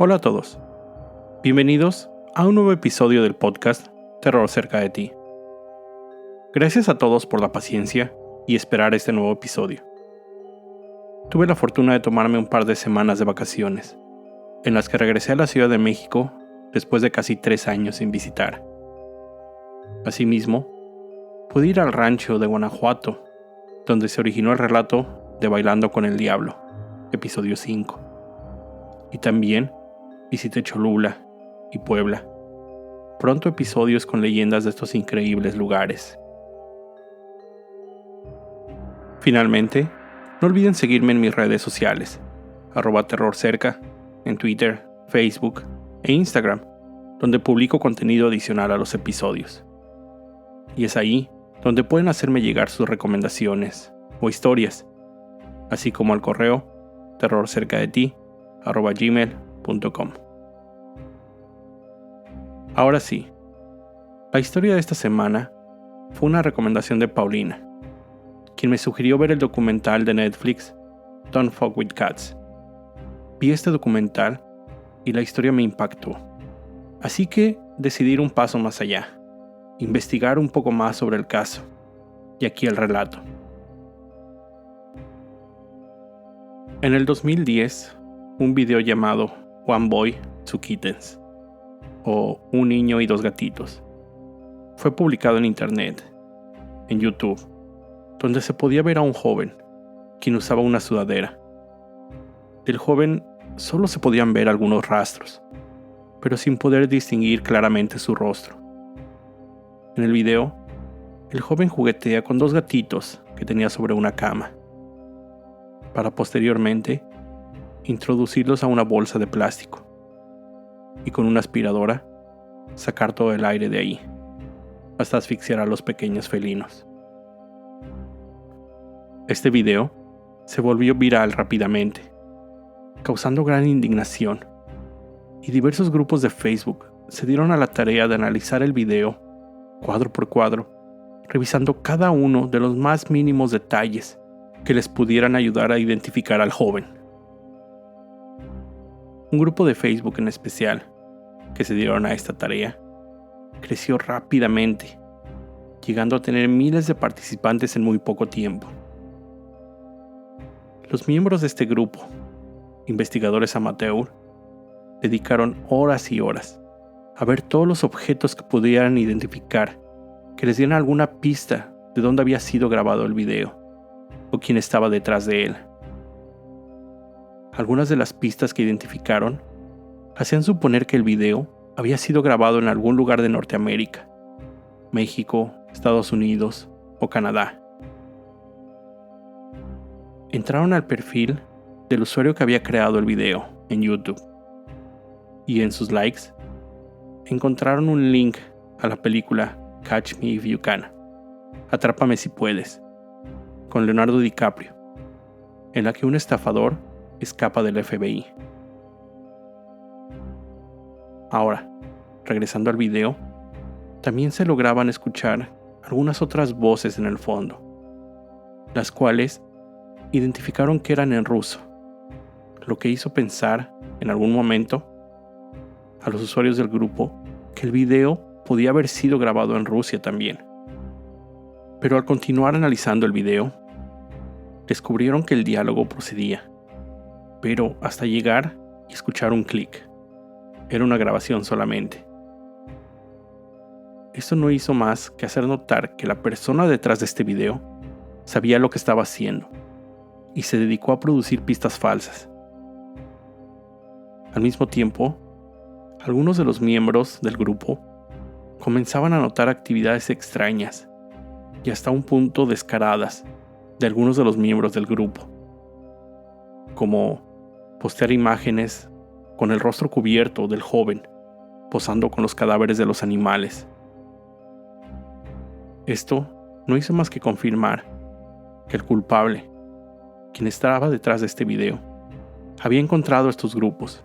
Hola a todos. Bienvenidos a un nuevo episodio del podcast Terror cerca de ti. Gracias a todos por la paciencia y esperar este nuevo episodio. Tuve la fortuna de tomarme un par de semanas de vacaciones, en las que regresé a la Ciudad de México después de casi 3 años sin visitar. Asimismo, pude ir al rancho de Guanajuato, donde se originó el relato de Bailando con el Diablo, episodio 5. Y también visité Cholula y Puebla. Pronto episodios con leyendas de estos increíbles lugares. Finalmente, no olviden seguirme en mis redes sociales, @terrorcerca, en Twitter, Facebook e Instagram, donde publico contenido adicional a los episodios. Y es ahí donde pueden hacerme llegar sus recomendaciones o historias, así como al correo terrorcercadeti@gmail.com. Ahora sí, la historia de esta semana fue una recomendación de Paulina, quien me sugirió ver el documental de Netflix Don't Fuck with Cats. Vi este documental y la historia me impactó, así que decidí ir un paso más allá, investigar un poco más sobre el caso, y aquí el relato. En el 2010, un video llamado One Boy, Two Kittens, o Un niño y dos gatitos, fue publicado en internet, en YouTube, donde se podía ver a un joven, quien usaba una sudadera. Del joven solo se podían ver algunos rastros, pero sin poder distinguir claramente su rostro. En el video, el joven juguetea con 2 gatitos que tenía sobre una cama, para posteriormente introducirlos a una bolsa de plástico y con una aspiradora sacar todo el aire de ahí, hasta asfixiar a los pequeños felinos. Este video se volvió viral rápidamente, causando gran indignación, y diversos grupos de Facebook se dieron a la tarea de analizar el video cuadro por cuadro, revisando cada uno de los más mínimos detalles que les pudieran ayudar a identificar al joven. Un grupo de Facebook en especial, que se dieron a esta tarea, creció rápidamente, llegando a tener miles de participantes en muy poco tiempo. Los miembros de este grupo, investigadores amateur, dedicaron horas y horas a ver todos los objetos que pudieran identificar, que les dieran alguna pista de dónde había sido grabado el video o quién estaba detrás de él. Algunas de las pistas que identificaron hacían suponer que el video había sido grabado en algún lugar de Norteamérica, México, Estados Unidos o Canadá. Entraron al perfil del usuario que había creado el video en YouTube y en sus likes encontraron un link a la película Catch Me If You Can, Atrápame si puedes, con Leonardo DiCaprio, en la que un estafador escapa del FBI. Ahora, regresando al video, también se lograban escuchar algunas otras voces en el fondo, las cuales identificaron que eran en ruso, lo que hizo pensar, en algún momento, a los usuarios del grupo que el video podía haber sido grabado en Rusia también. Pero al continuar analizando el video, descubrieron que el diálogo procedía, pero hasta llegar y escuchar un clic. Era una grabación solamente. Esto no hizo más que hacer notar que la persona detrás de este video sabía lo que estaba haciendo y se dedicó a producir pistas falsas. Al mismo tiempo, algunos de los miembros del grupo comenzaban a notar actividades extrañas y hasta un punto descaradas de algunos de los miembros del grupo, como postear imágenes con el rostro cubierto del joven posando con los cadáveres de los animales. Esto no hizo más que confirmar que el culpable, quien estaba detrás de este video, había encontrado estos grupos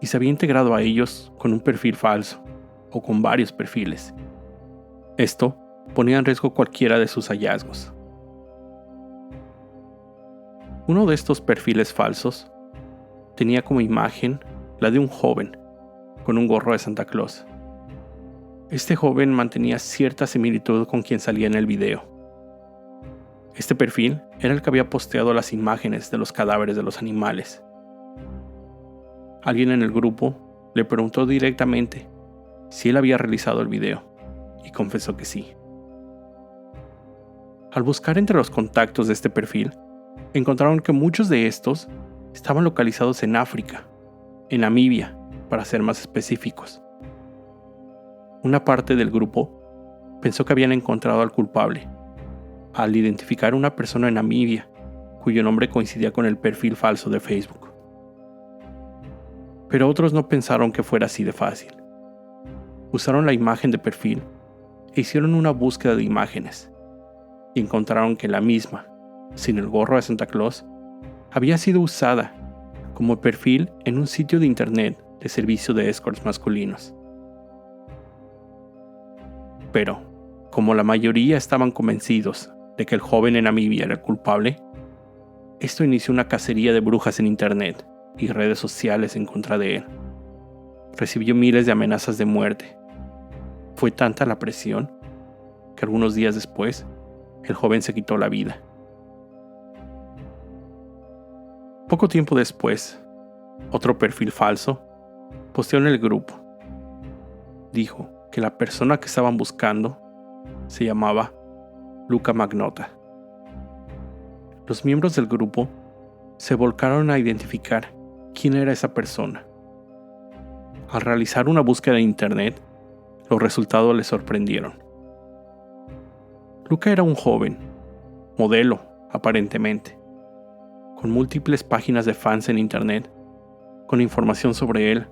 y se había integrado a ellos con un perfil falso o con varios perfiles. Esto ponía en riesgo cualquiera de sus hallazgos. Uno de estos perfiles falsos tenía como imagen la de un joven con un gorro de Santa Claus. Este joven mantenía cierta similitud con quien salía en el video. Este perfil era el que había posteado las imágenes de los cadáveres de los animales. Alguien en el grupo le preguntó directamente si él había realizado el video y confesó que sí. Al buscar entre los contactos de este perfil, encontraron que muchos de estos estaban localizados en África, en Namibia, para ser más específicos. Una parte del grupo pensó que habían encontrado al culpable, al identificar a una persona en Namibia, cuyo nombre coincidía con el perfil falso de Facebook. Pero otros no pensaron que fuera así de fácil. Usaron la imagen de perfil e hicieron una búsqueda de imágenes, y encontraron que la misma, sin el gorro de Santa Claus, había sido usada como perfil en un sitio de internet de servicio de escorts masculinos. Pero, como la mayoría estaban convencidos de que el joven en Namibia era el culpable, esto inició una cacería de brujas en internet y redes sociales en contra de él. Recibió miles de amenazas de muerte. Fue tanta la presión que algunos días después, el joven se quitó la vida. Poco tiempo después, otro perfil falso posteó en el grupo. Dijo que la persona que estaban buscando se llamaba Luca Magnotta. Los miembros del grupo se volcaron a identificar quién era esa persona. Al realizar una búsqueda en internet, los resultados les sorprendieron. Luca era un joven, modelo aparentemente, con múltiples páginas de fans en internet, con información sobre él,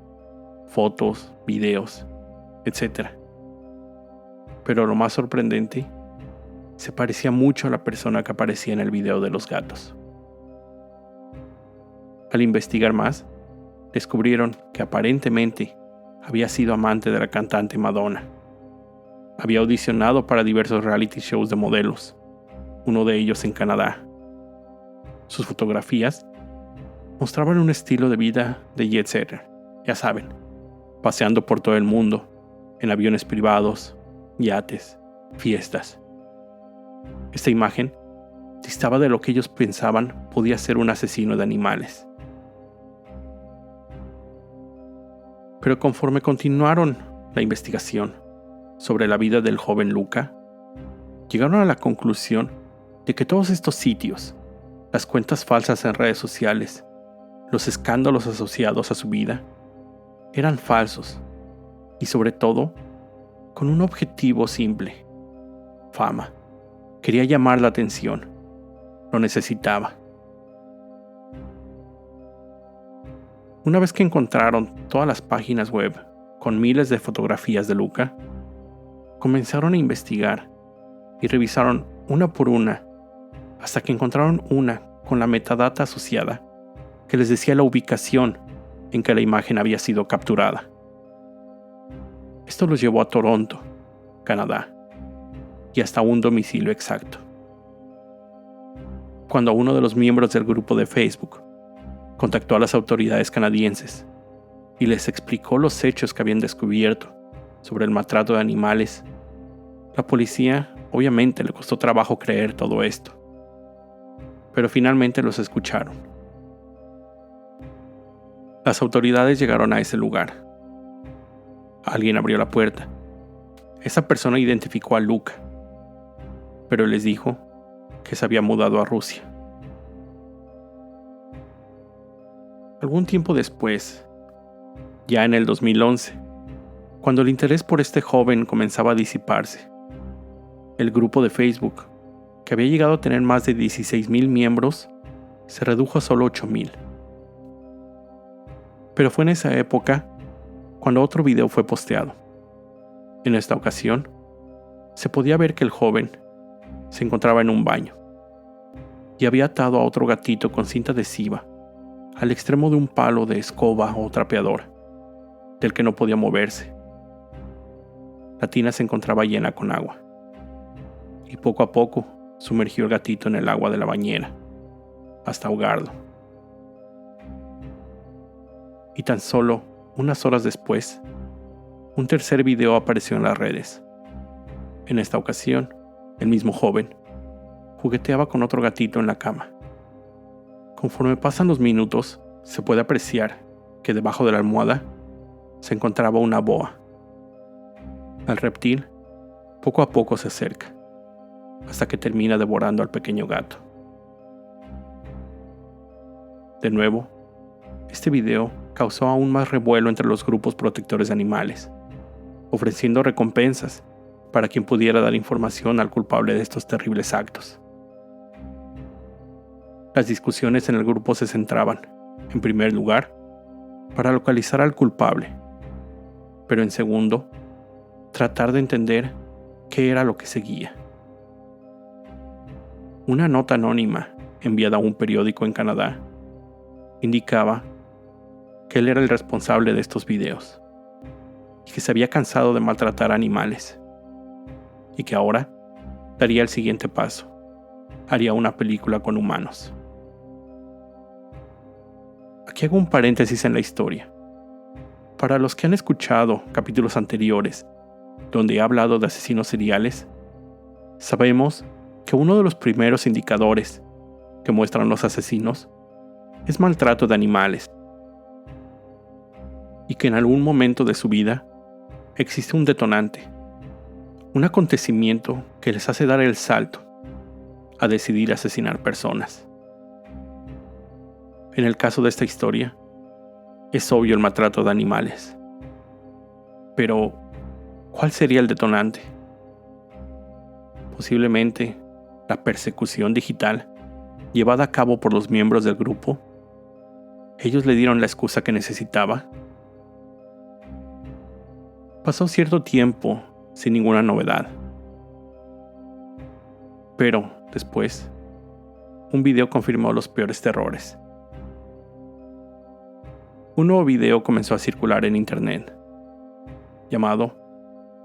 fotos, videos, etc. Pero lo más sorprendente, se parecía mucho a la persona que aparecía en el video de los gatos. Al investigar más, descubrieron que aparentemente había sido amante de la cantante Madonna. Había audicionado para diversos reality shows de modelos, uno de ellos en Canadá. Sus fotografías mostraban un estilo de vida de jet setter, ya saben, paseando por todo el mundo, en aviones privados, yates, fiestas. Esta imagen distaba de lo que ellos pensaban podía ser un asesino de animales. Pero conforme continuaron la investigación sobre la vida del joven Luca, llegaron a la conclusión de que todos estos sitios, las cuentas falsas en redes sociales, los escándalos asociados a su vida, eran falsos y sobre todo con un objetivo simple: fama. Quería llamar la atención, lo necesitaba. Una vez que encontraron todas las páginas web con miles de fotografías de Luca, comenzaron a investigar y revisaron una por una hasta que encontraron una con la metadata asociada que les decía la ubicación en que la imagen había sido capturada. Esto los llevó a Toronto, Canadá, y hasta un domicilio exacto. Cuando uno de los miembros del grupo de Facebook contactó a las autoridades canadienses y les explicó los hechos que habían descubierto sobre el maltrato de animales, la policía obviamente le costó trabajo creer todo esto, pero finalmente los escucharon. Las autoridades llegaron a ese lugar. Alguien abrió la puerta. Esa persona identificó a Luca, pero les dijo que se había mudado a Rusia. Algún tiempo después, ya en el 2011, cuando el interés por este joven comenzaba a disiparse, el grupo de Facebook, que había llegado a tener más de 16,000 miembros, se redujo a solo 8,000. Pero fue en esa época cuando otro video fue posteado. En esta ocasión, se podía ver que el joven se encontraba en un baño y había atado a otro gatito con cinta adhesiva al extremo de un palo de escoba o trapeador, del que no podía moverse. La tina se encontraba llena con agua, y poco a poco sumergió el gatito en el agua de la bañera, hasta ahogarlo. Y tan solo unas horas después, un tercer video apareció en las redes. En esta ocasión, el mismo joven jugueteaba con otro gatito en la cama. Conforme pasan los minutos, se puede apreciar que debajo de la almohada se encontraba una boa. El reptil poco a poco se acerca, hasta que termina devorando al pequeño gato. De nuevo, este video causó aún más revuelo entre los grupos protectores de animales, ofreciendo recompensas para quien pudiera dar información al culpable de estos terribles actos. Las discusiones en el grupo se centraban, en primer lugar, para localizar al culpable, pero en segundo, tratar de entender qué era lo que seguía. Una nota anónima enviada a un periódico en Canadá indicaba que él era el responsable de estos videos y que se había cansado de maltratar a animales y que ahora daría el siguiente paso: haría una película con humanos. Aquí hago un paréntesis en la historia. Para los que han escuchado capítulos anteriores donde he hablado de asesinos seriales, sabemos que uno de los primeros indicadores que muestran los asesinos es maltrato de animales, y que en algún momento de su vida existe un detonante, un acontecimiento que les hace dar el salto a decidir asesinar personas. En el caso de esta historia, es obvio el maltrato de animales. Pero, ¿cuál sería el detonante? Posiblemente la persecución digital llevada a cabo por los miembros del grupo. ¿Ellos le dieron la excusa que necesitaba? Pasó cierto tiempo sin ninguna novedad. Pero, después, un video confirmó los peores terrores. Un nuevo video comenzó a circular en internet, llamado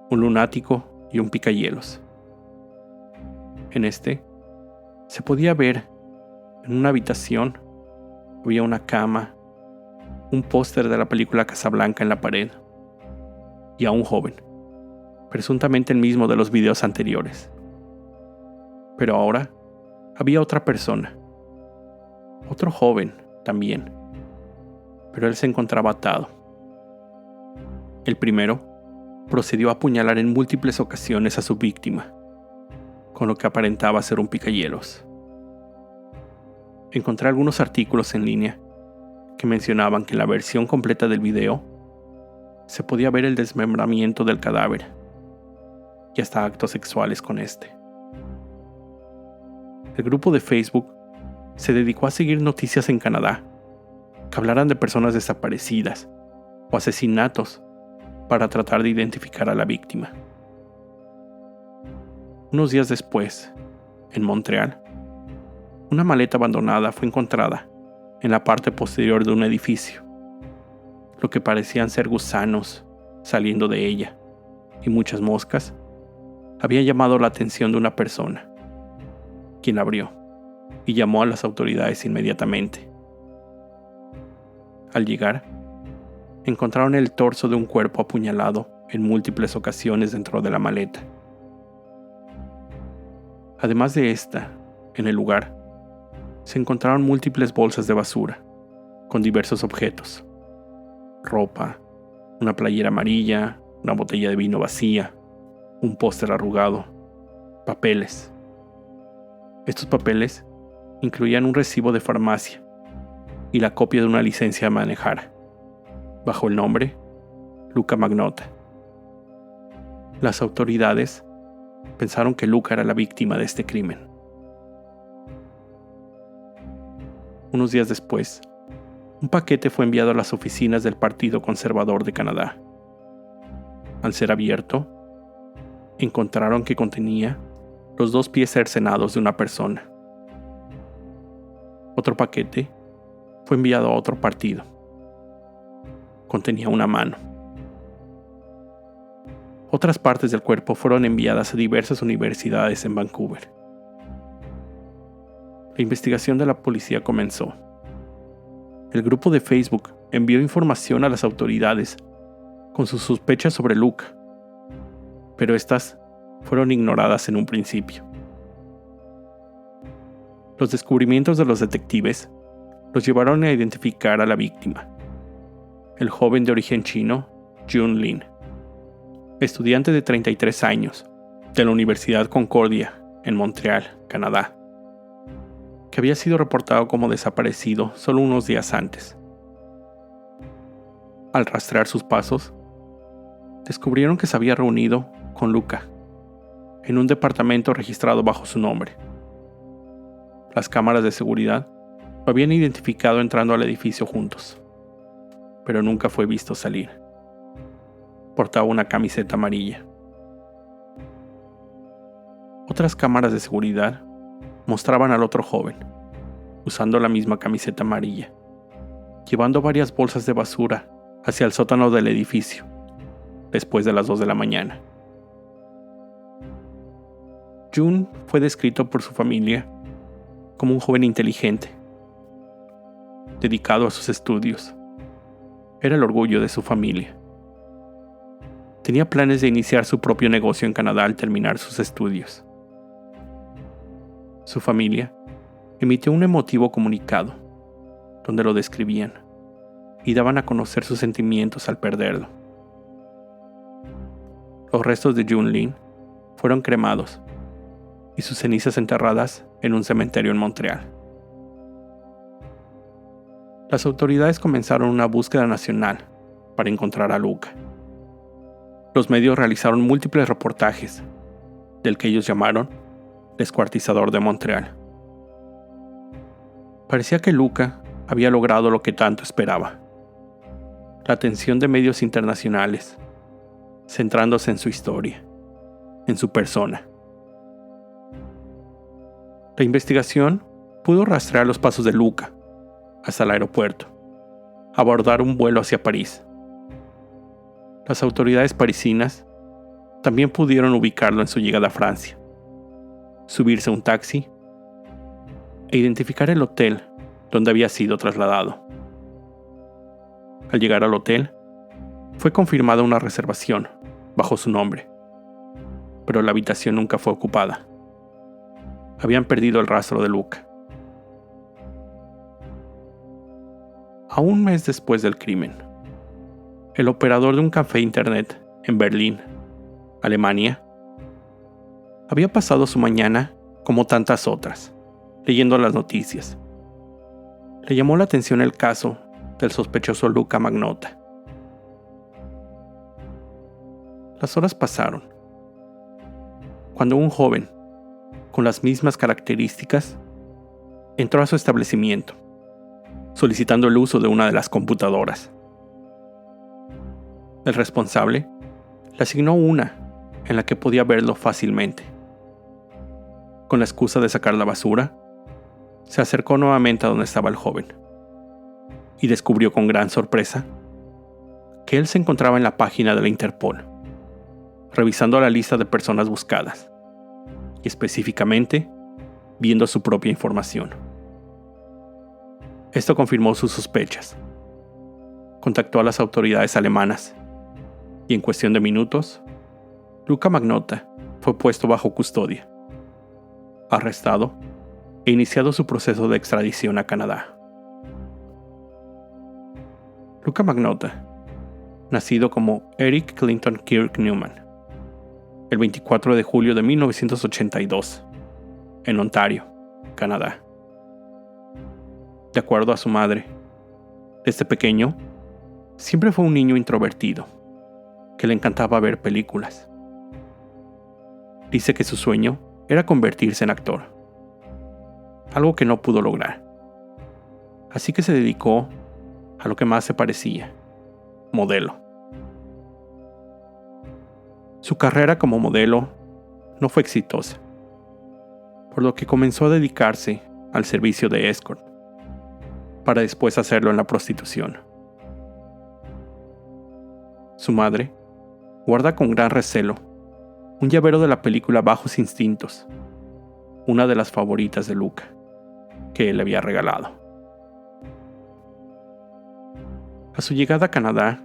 Un lunático y un picahielos. En este, se podía ver en una habitación había una cama, un póster de la película Casablanca en la pared y a un joven, presuntamente el mismo de los videos anteriores. Pero ahora había otra persona, otro joven también, pero él se encontraba atado. El primero procedió a apuñalar en múltiples ocasiones a su víctima, con lo que aparentaba ser un picahielos. Encontré algunos artículos en línea que mencionaban que en la versión completa del video se podía ver el desmembramiento del cadáver y hasta actos sexuales con este. El grupo de Facebook se dedicó a seguir noticias en Canadá que hablaran de personas desaparecidas o asesinatos para tratar de identificar a la víctima. Unos días después, en Montreal, una maleta abandonada fue encontrada en la parte posterior de un edificio. Lo que parecían ser gusanos saliendo de ella y muchas moscas había llamado la atención de una persona, quien la abrió y llamó a las autoridades inmediatamente. Al llegar, encontraron el torso de un cuerpo apuñalado en múltiples ocasiones dentro de la maleta. Además de esta, en el lugar, se encontraron múltiples bolsas de basura con diversos objetos: ropa, una playera amarilla, una botella de vino vacía, un póster arrugado, papeles. Estos papeles incluían un recibo de farmacia y la copia de una licencia a manejar, bajo el nombre Luca Magnotta. Las autoridades pensaron que Luca era la víctima de este crimen. Unos días después, un paquete fue enviado a las oficinas del Partido Conservador de Canadá. Al ser abierto, encontraron que contenía los 2 pies cercenados de una persona. Otro paquete fue enviado a otro partido. Contenía una mano. Otras partes del cuerpo fueron enviadas a diversas universidades en Vancouver. La investigación de la policía comenzó. El grupo de Facebook envió información a las autoridades con sus sospechas sobre Luca, pero estas fueron ignoradas en un principio. Los descubrimientos de los detectives los llevaron a identificar a la víctima, el joven de origen chino, Jun Lin, estudiante de 33 años de la Universidad Concordia en Montreal, Canadá, que había sido reportado como desaparecido solo unos días antes. Al rastrear sus pasos, descubrieron que se había reunido con Luca en un departamento registrado bajo su nombre. Las cámaras de seguridad lo habían identificado entrando al edificio juntos, pero nunca fue visto salir. Portaba una camiseta amarilla. Otras cámaras de seguridad mostraban al otro joven, usando la misma camiseta amarilla, llevando varias bolsas de basura hacia el sótano del edificio, después de las 2 de la mañana. Jun fue descrito por su familia como un joven inteligente, dedicado a sus estudios. Era el orgullo de su familia. Tenía planes de iniciar su propio negocio en Canadá al terminar sus estudios. Su familia emitió un emotivo comunicado, donde lo describían y daban a conocer sus sentimientos al perderlo. Los restos de Jun Lin fueron cremados y sus cenizas enterradas en un cementerio en Montreal. Las autoridades comenzaron una búsqueda nacional para encontrar a Luca. Los medios realizaron múltiples reportajes del que ellos llamaron Descuartizador de Montreal. Parecía que Luca había logrado lo que tanto esperaba: la atención de medios internacionales, centrándose en su historia, en su persona. La investigación pudo rastrear los pasos de Luca hasta el aeropuerto, abordar un vuelo hacia París. Las autoridades parisinas también pudieron ubicarlo en su llegada a Francia, subirse a un taxi e identificar el hotel donde había sido trasladado. Al llegar al hotel, fue confirmada una reservación bajo su nombre, pero la habitación nunca fue ocupada. Habían perdido el rastro de Luca. A un mes después del crimen, el operador de un café internet en Berlín, Alemania, había pasado su mañana como tantas otras, leyendo las noticias. Le llamó la atención el caso del sospechoso Luca Magnotta. Las horas pasaron, cuando un joven con las mismas características entró a su establecimiento, solicitando el uso de una de las computadoras. El responsable le asignó una en la que podía verlo fácilmente. Con la excusa de sacar la basura, se acercó nuevamente a donde estaba el joven y descubrió con gran sorpresa que él se encontraba en la página de la Interpol, revisando la lista de personas buscadas y específicamente viendo su propia información. Esto confirmó sus sospechas. Contactó a las autoridades alemanas y en cuestión de minutos, Luca Magnotta fue puesto bajo custodia, arrestado e iniciado su proceso de extradición a Canadá. Luca Magnotta, nacido como Eric Clinton Kirk Newman, el 24 de julio de 1982, en Ontario, Canadá. De acuerdo a su madre, desde pequeño, siempre fue un niño introvertido, que le encantaba ver películas. Dice que su sueño era convertirse en actor, algo que no pudo lograr. Así que se dedicó a lo que más se parecía: modelo. Su carrera como modelo no fue exitosa, por lo que comenzó a dedicarse al servicio de escort, para después hacerlo en la prostitución. Su madre guarda con gran recelo un llavero de la película Bajos Instintos, una de las favoritas de Luca, que él le había regalado. A su llegada a Canadá,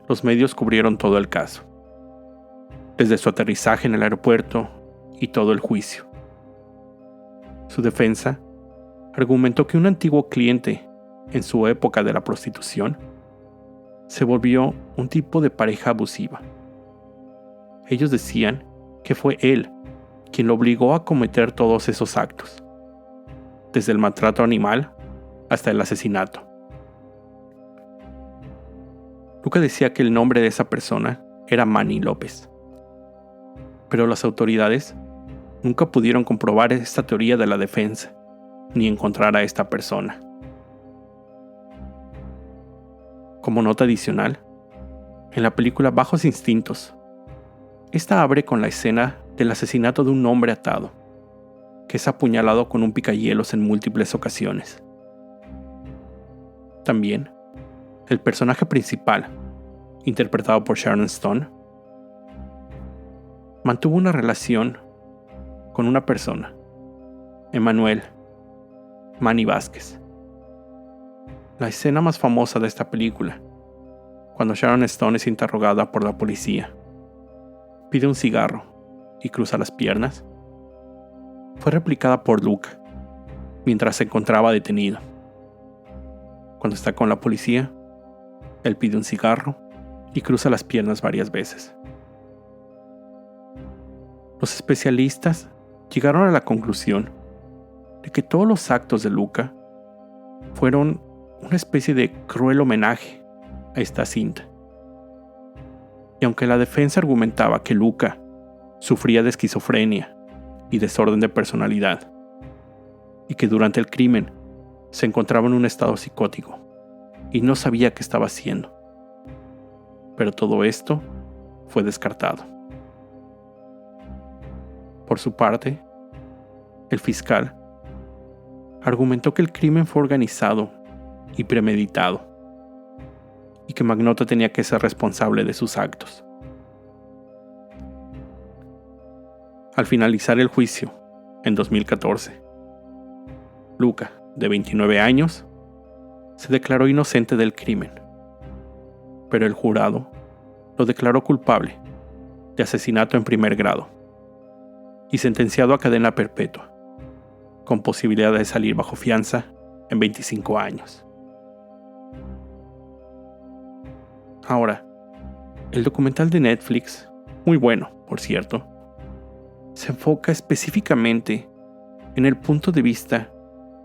los medios cubrieron todo el caso, desde su aterrizaje en el aeropuerto y todo el juicio. Su defensa argumentó que un antiguo cliente en su época de la prostitución se volvió un tipo de pareja abusiva. Ellos decían que fue él quien lo obligó a cometer todos esos actos, desde el maltrato animal hasta el asesinato. Luca decía que el nombre de esa persona era Manny López, pero las autoridades nunca pudieron comprobar esta teoría de la defensa, ni encontrar a esta persona. Como nota adicional, en la película Bajos Instintos, esta abre con la escena del asesinato de un hombre atado, que es apuñalado con un picahielos en múltiples ocasiones. También, el personaje principal, interpretado por Sharon Stone, mantuvo una relación con una persona, Emmanuel Manny Vázquez. La escena más famosa de esta película, cuando Sharon Stone es interrogada por la policía, pide un cigarro y cruza las piernas, fue replicada por Luca mientras se encontraba detenido. Cuando está con la policía, él pide un cigarro y cruza las piernas varias veces. Los especialistas llegaron a la conclusión de que todos los actos de Luca fueron una especie de cruel homenaje a esta cinta. Y aunque la defensa argumentaba que Luca sufría de esquizofrenia y desorden de personalidad, y que durante el crimen se encontraba en un estado psicótico y no sabía qué estaba haciendo, pero todo esto fue descartado. Por su parte, el fiscal argumentó que el crimen fue organizado y premeditado, y que Magnotta tenía que ser responsable de sus actos. Al finalizar el juicio, en 2014, Luca, de 29 años, se declaró inocente del crimen, pero el jurado lo declaró culpable de asesinato en primer grado y sentenciado a cadena perpetua, con posibilidad de salir bajo fianza en 25 años. Ahora, el documental de Netflix, muy bueno, por cierto, se enfoca específicamente en el punto de vista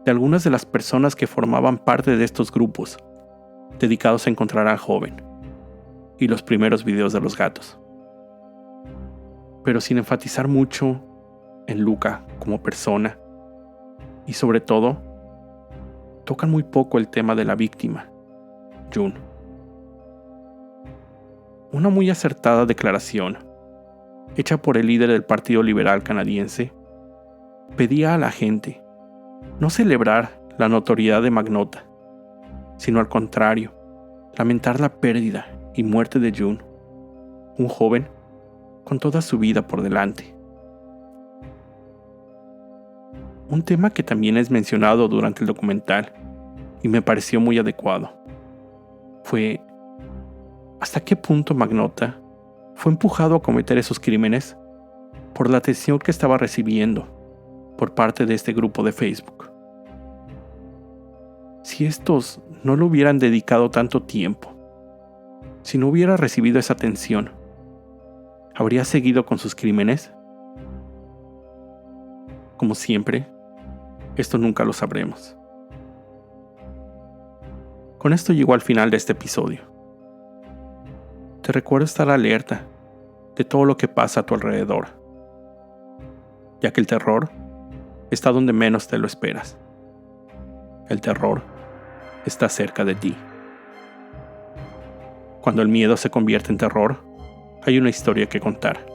de algunas de las personas que formaban parte de estos grupos dedicados a encontrar al joven y los primeros videos de los gatos, pero sin enfatizar mucho en Luca como persona, y sobre todo tocan muy poco el tema de la víctima, June. Una muy acertada declaración, hecha por el líder del Partido Liberal canadiense, pedía a la gente no celebrar la notoriedad de Magnotta, sino al contrario, lamentar la pérdida y muerte de June, un joven con toda su vida por delante. Un tema que también es mencionado durante el documental y me pareció muy adecuado fue ¿hasta qué punto Magnotta fue empujado a cometer esos crímenes por la atención que estaba recibiendo por parte de este grupo de Facebook? Si estos no le hubieran dedicado tanto tiempo, si no hubiera recibido esa atención, ¿habría seguido con sus crímenes? Como siempre, esto nunca lo sabremos. Con esto llego al final de este episodio. Te recuerdo estar alerta de todo lo que pasa a tu alrededor, ya que el terror está donde menos te lo esperas. El terror está cerca de ti. Cuando el miedo se convierte en terror, hay una historia que contar.